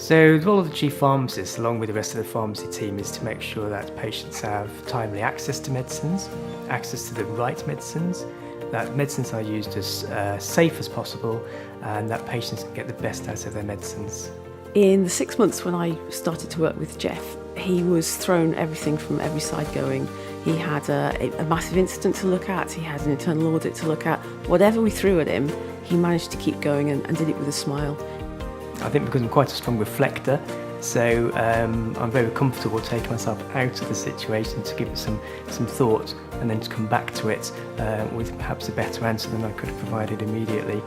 So the role of the chief pharmacist, along with the rest of the pharmacy team, is to make sure that patients have timely access to medicines, access to the right medicines, that medicines are used as safe as possible, and that patients can get the best out of their medicines. In the 6 months when I started to work with Jeff, he was thrown everything from every side going. He had a massive incident to look at, he had an internal audit to look at. Whatever we threw at him, he managed to keep going and did it with a smile. I think because I'm quite a strong reflector, so I'm very comfortable taking myself out of the situation to give it some thought and then to come back to it with perhaps a better answer than I could have provided immediately.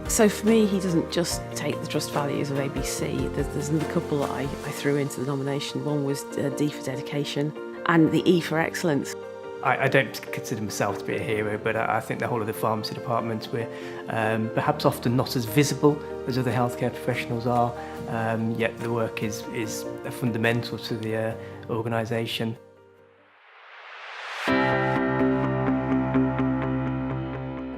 So for me, he doesn't just take the trust values of ABC. There's another couple that I threw into the nomination. One was D for dedication and the E for excellence. I don't consider myself to be a hero, but I think the whole of the pharmacy department, we're perhaps often not as visible as other healthcare professionals are, yet the work is fundamental to the organisation.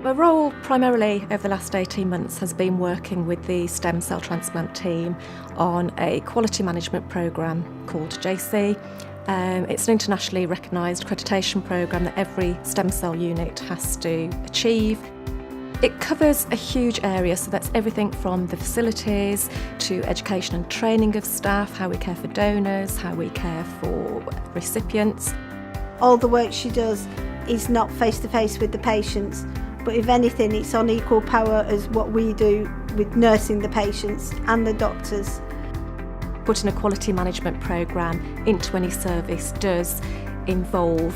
My role primarily over the last 18 months has been working with the stem cell transplant team on a quality management programme called JC. It's an internationally recognised accreditation programme that every stem cell unit has to achieve. It covers a huge area, so that's everything from the facilities to education and training of staff, how we care for donors, how we care for recipients. All the work she does is not face-to-face with the patients, but if anything, it's on equal power as what we do with nursing the patients and the doctors. Putting a quality management programme into any service does involve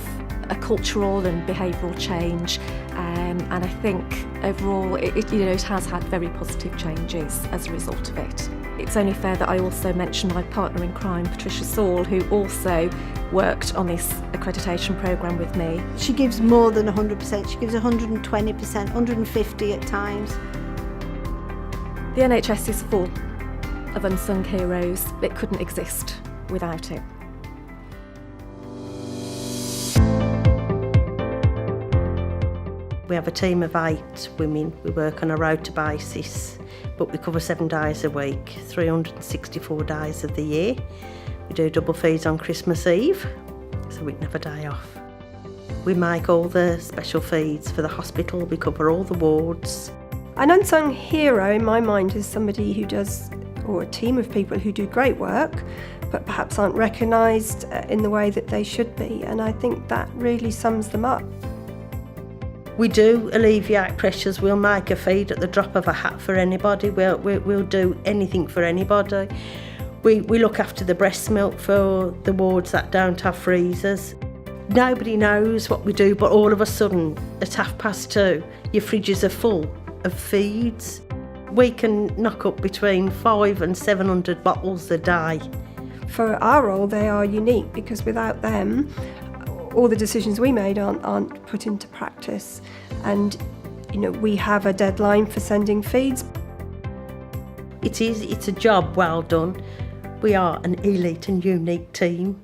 a cultural and behavioural change, and I think overall it has had very positive changes as a result of it. It's only fair that I also mention my partner in crime, Patricia Saul, who also worked on this accreditation programme with me. She gives more than 100%, she gives 120%, 150 at times. The NHS is full of unsung heroes. It couldn't exist without it. We have a team of 8 women. We work on a rota basis, but we cover 7 days a week, 364 days of the year. We do double feeds on Christmas Eve, so we can have a day off. We make all the special feeds for the hospital. We cover all the wards. An unsung hero in my mind is somebody who does, or a team of people who do great work, but perhaps aren't recognised in the way that they should be, and I think that really sums them up. We do alleviate pressures. We'll make a feed at the drop of a hat for anybody. We'll do anything for anybody. We look after the breast milk for the wards that don't have freezers. Nobody knows what we do, but all of a sudden, at 2:30, your fridges are full of feeds. We can knock up between 500 and 700 bottles a day. For our role, they are unique because without them, all the decisions we made aren't put into practice. And we have a deadline for sending feeds. It's a job well done. We are an elite and unique team.